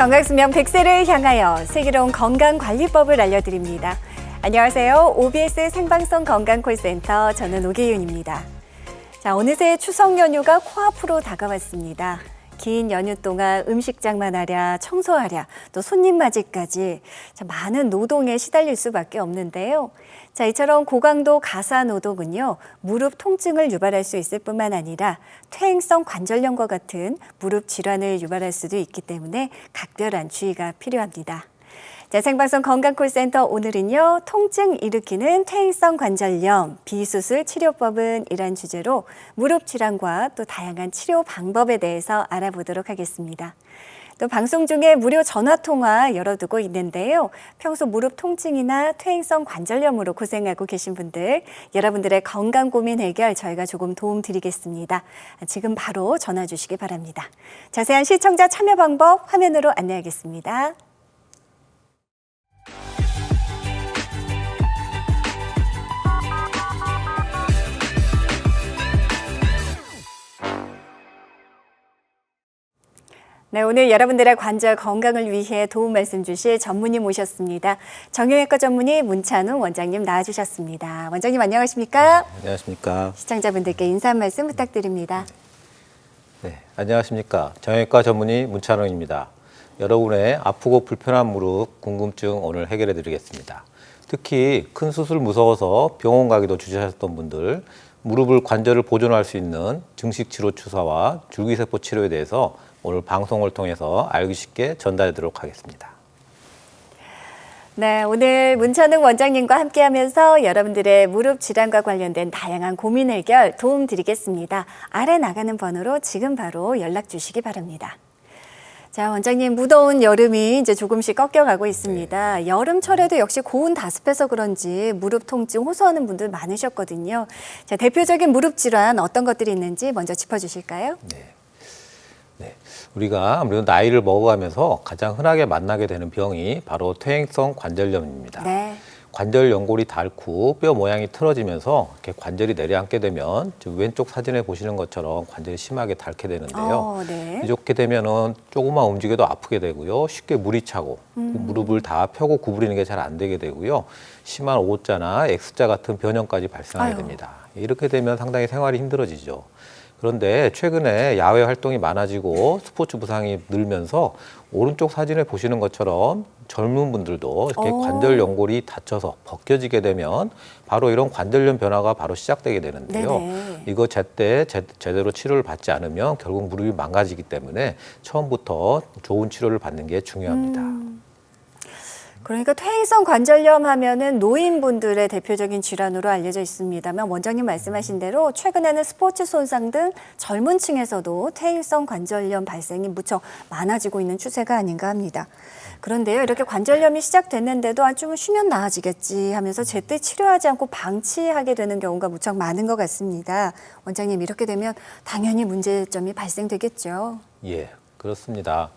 건강수명 100세를 향하여 슬기로운 건강관리법을 알려드립니다. 안녕하세요. OBS 생방송 건강콜센터 저는 오기윤입니다. 자, 어느새 추석 연휴가 코앞으로 다가왔습니다. 긴 연휴 동안 음식장만 하랴, 청소하랴, 또 손님 맞이까지 많은 노동에 시달릴 수밖에 없는데요. 자, 이처럼 고강도 가사 노동은요, 무릎 통증을 유발할 수 있을 뿐만 아니라 퇴행성 관절염과 같은 무릎 질환을 유발할 수도 있기 때문에 각별한 주의가 필요합니다. 자, 생방송 건강콜센터 오늘은요, 통증 일으키는 퇴행성 관절염, 비수술 치료법은 이란 주제로 무릎 질환과 또 다양한 치료 방법에 대해서 알아보도록 하겠습니다. 또 방송 중에 무료 전화 통화 열어두고 있는데요. 평소 무릎 통증이나 퇴행성 관절염으로 고생하고 계신 분들, 여러분들의 건강 고민 해결 저희가 조금 도움 드리겠습니다. 지금 바로 전화 주시기 바랍니다. 자세한 시청자 참여 방법 화면으로 안내하겠습니다. 네, 오늘 여러분들의 관절 건강을 위해 도움 말씀 주실 전문의 모셨습니다. 정형외과 전문의 문찬웅 원장님 나와주셨습니다. 원장님 안녕하십니까? 안녕하십니까? 시청자분들께 인사 한 말씀 부탁드립니다. 네, 안녕하십니까? 정형외과 전문의 문찬웅입니다. 여러분의 아프고 불편한 무릎 궁금증 오늘 해결해 드리겠습니다. 특히 큰 수술 무서워서 병원 가기도 주저하셨던 분들, 무릎을 관절을 보존할 수 있는 증식 치료 주사와 줄기세포 치료에 대해서 오늘 방송을 통해서 알기 쉽게 전달하도록 하겠습니다. 네, 오늘 문찬웅 원장님과 함께하면서 여러분들의 무릎 질환과 관련된 다양한 고민 해결 도움 드리겠습니다. 아래 나가는 번호로 지금 바로 연락 주시기 바랍니다. 자, 원장님, 무더운 여름이 이제 조금씩 꺾여가고 있습니다. 네. 여름철에도 역시 고온 다습해서 그런지 무릎 통증 호소하는 분들 많으셨거든요. 자, 대표적인 무릎 질환 어떤 것들이 있는지 먼저 짚어주실까요? 네, 우리가 아무래도 나이를 먹어가면서 가장 흔하게 만나게 되는 병이 바로 퇴행성 관절염입니다. 네. 관절 연골이 닳고 뼈 모양이 틀어지면서 이렇게 관절이 내려앉게 되면 지금 왼쪽 사진에 보시는 것처럼 관절이 심하게 닳게 되는데요. 네. 이렇게 되면은 조금만 움직여도 아프게 되고요. 쉽게 물이 차고 무릎을 다 펴고 구부리는 게 잘 안 되게 되고요. 심한 O자나 X자 같은 변형까지 발생하게 됩니다. 이렇게 되면 상당히 생활이 힘들어지죠. 그런데 최근에 야외 활동이 많아지고 스포츠 부상이 늘면서 오른쪽 사진을 보시는 것처럼 젊은 분들도 이렇게 관절 연골이 다쳐서 벗겨지게 되면 바로 이런 관절염 변화가 바로 시작되게 되는데요. 네네. 이거 제대로 치료를 받지 않으면 결국 무릎이 망가지기 때문에 처음부터 좋은 치료를 받는 게 중요합니다. 그러니까 퇴행성 관절염 하면은 노인분들의 대표적인 질환으로 알려져 있습니다만 원장님 말씀하신 대로 최근에는 스포츠 손상 등 젊은 층에서도 퇴행성 관절염 발생이 무척 많아지고 있는 추세가 아닌가 합니다. 그런데요, 이렇게 관절염이 시작됐는데도 좀 쉬면 나아지겠지 하면서 제때 치료하지 않고 방치하게 되는 경우가 무척 많은 것 같습니다. 원장님, 이렇게 되면 당연히 문제점이 발생되겠죠. 예, 그렇습니다.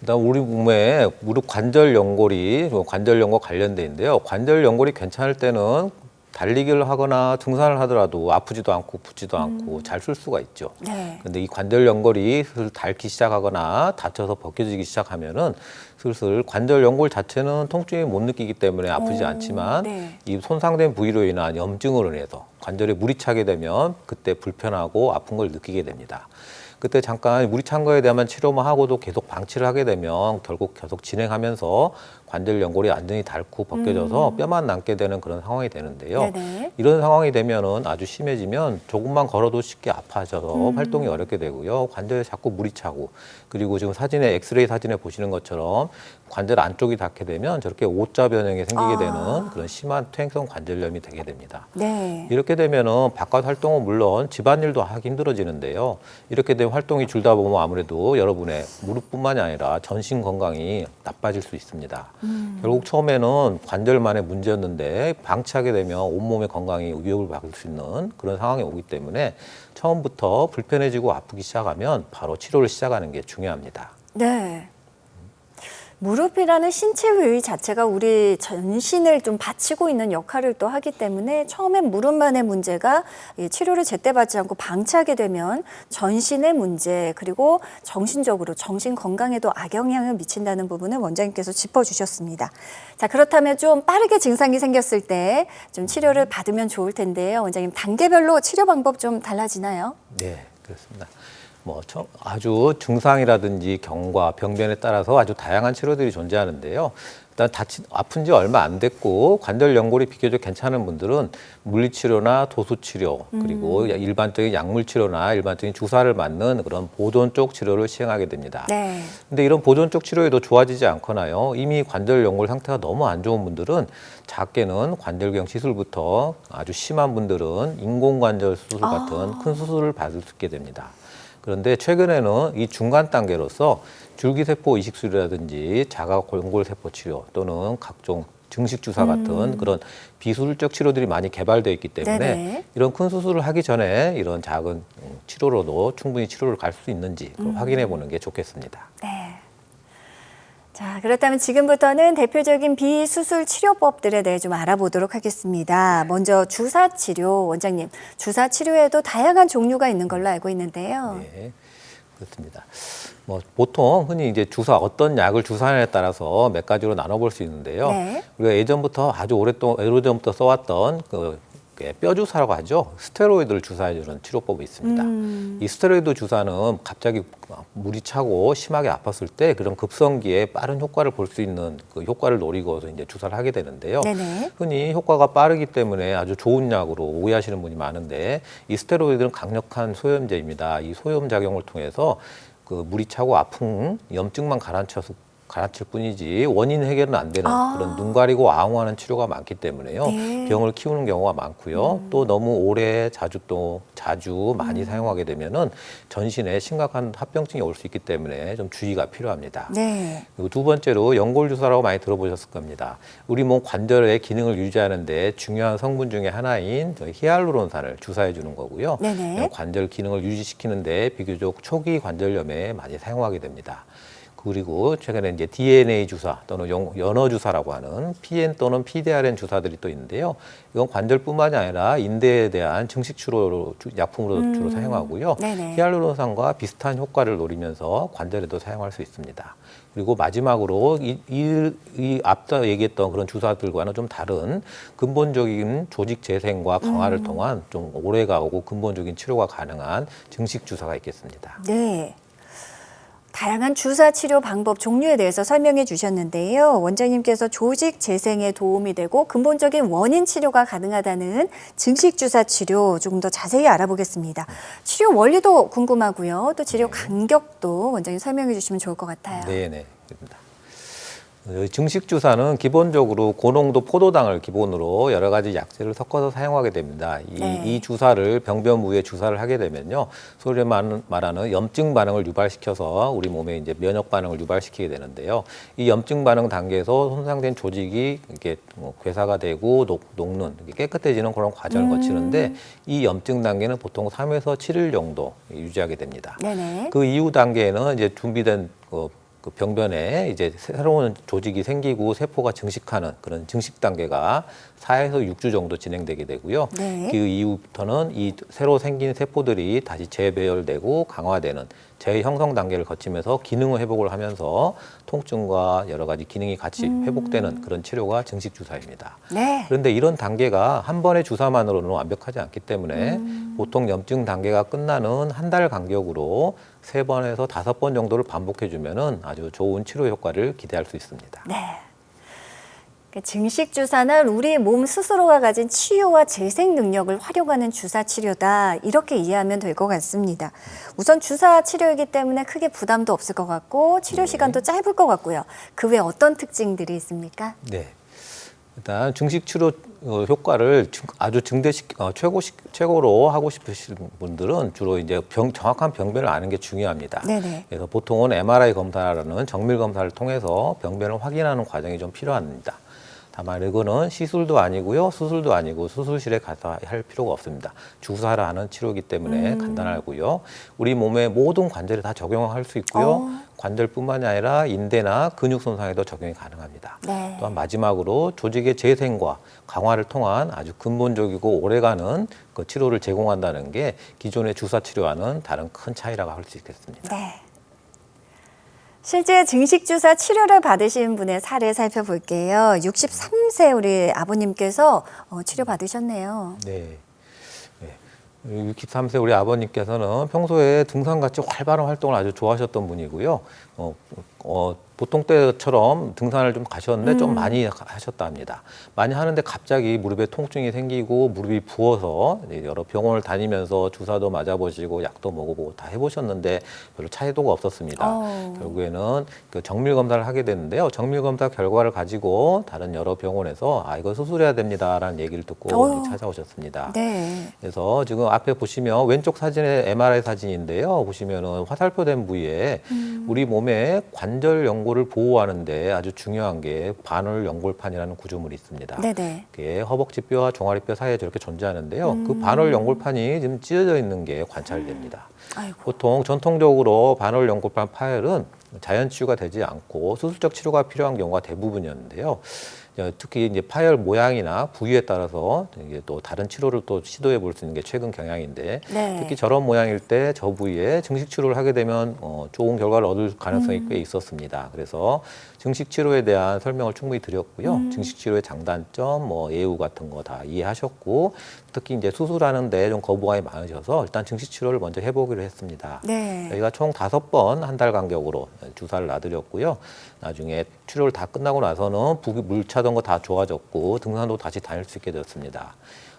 일단 우리 몸에 무릎 관절 연골이 관절 연골 관련돼인데요. 관절 연골이 괜찮을 때는 달리기를 하거나 등산을 하더라도 아프지도 않고 붓지도 않고 잘 쓸 수가 있죠. 네. 근데 이 관절 연골이 슬슬 닳기 시작하거나 다쳐서 벗겨지기 시작하면은 슬슬 관절 연골 자체는 통증이 못 느끼기 때문에 아프지 않지만 네. 이 손상된 부위로 인한 염증으로 인해서 관절에 물이 차게 되면 그때 불편하고 아픈 걸 느끼게 됩니다. 그때 잠깐 물이 찬 거에 대한 치료만 하고도 계속 방치를 하게 되면 결국 계속 진행하면서 관절 연골이 완전히 닳고 벗겨져서 뼈만 남게 되는 그런 상황이 되는데요. 네네. 이런 상황이 되면은 아주 심해지면 조금만 걸어도 쉽게 아파져서 활동이 어렵게 되고요. 관절에 자꾸 물이 차고, 그리고 지금 사진에 엑스레이 사진에 보시는 것처럼 관절 안쪽이 닳게 되면 저렇게 O자 변형이 생기게 되는 그런 심한 퇴행성 관절염이 되게 됩니다. 네. 이렇게 되면은 바깥 활동은 물론 집안일도 하기 힘들어지는데요. 이렇게 되면 활동이 줄다 보면 아무래도 여러분의 무릎뿐만이 아니라 전신 건강이 나빠질 수 있습니다. 결국 처음에는 관절만의 문제였는데 방치하게 되면 온몸의 건강이 위협을 받을 수 있는 그런 상황이 오기 때문에 처음부터 불편해지고 아프기 시작하면 바로 치료를 시작하는 게 중요합니다. 네. 무릎이라는 신체 부위 자체가 우리 전신을 좀 받치고 있는 역할을 또 하기 때문에 처음엔 무릎만의 문제가 이 치료를 제때 받지 않고 방치하게 되면 전신의 문제 그리고 정신적으로 정신 건강에도 악영향을 미친다는 부분을 원장님께서 짚어주셨습니다. 자, 그렇다면 좀 빠르게 증상이 생겼을 때 좀 치료를 받으면 좋을 텐데요. 원장님, 단계별로 치료 방법 좀 달라지나요? 네, 그렇습니다. 아주 증상이라든지 경과, 병변에 따라서 아주 다양한 치료들이 존재하는데요. 일단 아픈 지 얼마 안 됐고 관절 연골이 비교적 괜찮은 분들은 물리치료나 도수치료 그리고 일반적인 약물치료나 일반적인 주사를 맞는 그런 보존 쪽 치료를 시행하게 됩니다. 네. 근데 이런 보존 쪽 치료에도 좋아지지 않거나요. 이미 관절 연골 상태가 너무 안 좋은 분들은 작게는 관절경 시술부터 아주 심한 분들은 인공관절 수술 같은 큰 수술을 받을 수 있게 됩니다. 그런데 최근에는 이 중간 단계로서 줄기세포 이식술이라든지 자가골골세포 치료 또는 각종 증식주사 같은 그런 비수술적 치료들이 많이 개발되어 있기 때문에 네네. 이런 큰 수술을 하기 전에 이런 작은 치료로도 충분히 치료를 갈 수 있는지 확인해 보는 게 좋겠습니다. 네. 자, 그렇다면 지금부터는 대표적인 비수술 치료법들에 대해 좀 알아보도록 하겠습니다. 먼저 주사 치료, 원장님. 주사 치료에도 다양한 종류가 있는 걸로 알고 있는데요. 네, 그렇습니다. 보통 흔히 이제 어떤 약을 주사하느냐에 따라서 몇 가지로 나눠볼 수 있는데요. 네. 우리가 예전부터 아주 오래전부터 써왔던 뼈 주사라고 하죠. 스테로이드를 주사해주는 치료법이 있습니다. 이 스테로이드 주사는 갑자기 물이 차고 심하게 아팠을 때 그런 급성기에 빠른 효과를 볼 수 있는 그 효과를 노리고서 이제 주사를 하게 되는데요. 네네. 흔히 효과가 빠르기 때문에 아주 좋은 약으로 오해하시는 분이 많은데 이 스테로이드는 강력한 소염제입니다. 이 소염 작용을 통해서 그 물이 차고 아픈 염증만 가라앉힐 뿐이지 원인 해결은 안 되는 그런 눈 가리고 아웅하는 치료가 많기 때문에요. 네. 병을 키우는 경우가 많고요. 또 너무 오래 자주 많이 사용하게 되면은 전신에 심각한 합병증이 올 수 있기 때문에 좀 주의가 필요합니다. 네. 그리고 두 번째로 연골 주사라고 많이 들어보셨을 겁니다. 우리 몸 관절의 기능을 유지하는 데 중요한 성분 중에 하나인 히알루론산을 주사해 주는 거고요. 네네. 관절 기능을 유지시키는 데 비교적 초기 관절염에 많이 사용하게 됩니다. 그리고 최근에 이제 DNA 주사 또는 연어 주사라고 하는 PN 또는 PDRN 주사들이 또 있는데요. 이건 관절뿐만이 아니라 인대에 대한 증식 치료 약품으로 주로 사용하고요. 네네. 히알루론산과 비슷한 효과를 노리면서 관절에도 사용할 수 있습니다. 그리고 마지막으로 이 앞서 얘기했던 그런 주사들과는 좀 다른 근본적인 조직 재생과 강화를 통한 좀 오래가고 근본적인 치료가 가능한 증식 주사가 있겠습니다. 네. 다양한 주사 치료 방법 종류에 대해서 설명해 주셨는데요. 원장님께서 조직 재생에 도움이 되고 근본적인 원인 치료가 가능하다는 증식 주사 치료 조금 더 자세히 알아보겠습니다. 치료 원리도 궁금하고요. 또 치료 간격도 원장님 설명해 주시면 좋을 것 같아요. 네네. 그렇습니다. 증식 주사는 기본적으로 고농도 포도당을 기본으로 여러 가지 약재를 섞어서 사용하게 됩니다. 이 주사를 병변 부위에 주사를 하게 되면요, 소위 말하는 염증 반응을 유발시켜서 우리 몸에 이제 면역 반응을 유발시키게 되는데요. 이 염증 반응 단계에서 손상된 조직이 이렇게 괴사가 되고 녹는 깨끗해지는 그런 과정을 거치는데 이 염증 단계는 보통 3에서 7일 정도 유지하게 됩니다. 네네. 그 이후 단계에는 이제 준비된 그 병변에 이제 새로운 조직이 생기고 세포가 증식하는 그런 증식 단계가 4에서 6주 정도 진행되게 되고요. 네. 그 이후부터는 이 새로 생긴 세포들이 다시 재배열되고 강화되는 재형성 단계를 거치면서 기능을 회복을 하면서 통증과 여러 가지 기능이 같이 회복되는 그런 치료가 증식 주사입니다. 네. 그런데 이런 단계가 한 번의 주사만으로는 완벽하지 않기 때문에 보통 염증 단계가 끝나는 한 달 간격으로 3번에서 5번 정도를 반복해 주면은 아주 좋은 치료 효과를 기대할 수 있습니다. 네. 증식 주사는 우리 몸 스스로가 가진 치유와 재생 능력을 활용하는 주사 치료다. 이렇게 이해하면 될 것 같습니다. 우선 주사 치료이기 때문에 크게 부담도 없을 것 같고 치료 시간도 짧을 것 같고요. 그 외에 어떤 특징들이 있습니까? 네. 일단 증식 치료 효과를 아주 최고로 하고 싶으신 분들은 주로 이제 정확한 병변을 아는 게 중요합니다. 네네. 그래서 보통은 MRI 검사라는 정밀 검사를 통해서 병변을 확인하는 과정이 좀 필요합니다. 다만 이거는 시술도 아니고요, 수술도 아니고 수술실에 가서 할 필요가 없습니다. 주사를 하는 치료이기 때문에 간단하고요. 우리 몸의 모든 관절에 다 적용할 수 있고요. 관절뿐만이 아니라 인대나 근육 손상에도 적용이 가능합니다. 네. 또한 마지막으로 조직의 재생과 강화를 통한 아주 근본적이고 오래가는 그 치료를 제공한다는 게 기존의 주사 치료와는 다른 큰 차이라고 할 수 있겠습니다. 네. 실제 증식주사 치료를 받으신 분의 사례 살펴볼게요. 63세 우리 아버님께서 치료 받으셨네요. 네. 63세 우리 아버님께서는 평소에 등산같이 활발한 활동을 아주 좋아하셨던 분이고요. 보통 때처럼 등산을 좀 가셨는데 좀 많이 하셨다 합니다. 많이 하는데 갑자기 무릎에 통증이 생기고 무릎이 부어서 여러 병원을 다니면서 주사도 맞아보시고 약도 먹어보고 다 해보셨는데 별로 차이도가 없었습니다. 결국에는 그 정밀 검사를 하게 됐는데요. 정밀 검사 결과를 가지고 다른 여러 병원에서 이거 수술해야 됩니다라는 얘기를 듣고 찾아오셨습니다. 네. 그래서 지금 앞에 보시면 왼쪽 사진의 MRI 사진인데요. 보시면은 화살표된 부위에 우리 몸의 관절 연골을 보호하는데 아주 중요한 게 반월 연골판이라는 구조물이 있습니다. 네네. 그게 허벅지뼈와 종아리뼈 사이에 저렇게 존재하는데요. 그 반월 연골판이 지금 찢어져 있는 게 관찰됩니다. 아이고. 보통 전통적으로 반월 연골판 파열은 자연 치유가 되지 않고 수술적 치료가 필요한 경우가 대부분이었는데요. 특히 이제 파열 모양이나 부위에 따라서 이게 또 다른 치료를 또 시도해 볼 수 있는 게 최근 경향인데 네. 특히 저런 모양일 때 저 부위에 증식 치료를 하게 되면 좋은 결과를 얻을 가능성이 꽤 있었습니다. 그래서 증식 치료에 대한 설명을 충분히 드렸고요. 증식 치료의 장단점, 예우 같은 거 다 이해하셨고 특히 이제 수술하는데 좀 거부감이 많으셔서 일단 증식 치료를 먼저 해보기로 했습니다. 네. 저희가 총 5번 한 달 간격으로 주사를 놔드렸고요. 나중에 치료를 다 끝나고 나서는 물 차던 거 다 좋아졌고 등산도 다시 다닐 수 있게 되었습니다.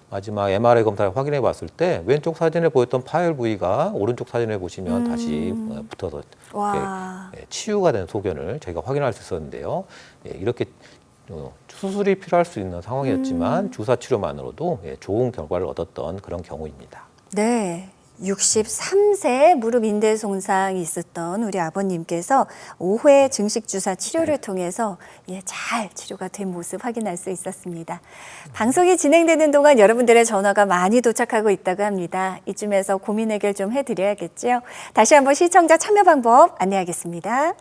마지막 MRI 검사를 확인해 봤을 때 왼쪽 사진에 보였던 파열 부위가 오른쪽 사진에 보시면 다시 붙어서 이렇게 치유가 된 소견을 저희가 확인할 수 있었는데요. 이렇게 수술이 필요할 수 있는 상황이었지만 주사 치료만으로도 좋은 결과를 얻었던 그런 경우입니다. 네. 63세 무릎 인대 손상이 있었던 우리 아버님께서 5회 증식 주사 치료를 통해서 잘 치료가 된 모습 확인할 수 있었습니다. 방송이 진행되는 동안 여러분들의 전화가 많이 도착하고 있다고 합니다. 이쯤에서 고민 해결 좀 해드려야겠죠. 다시 한번 시청자 참여 방법 안내하겠습니다.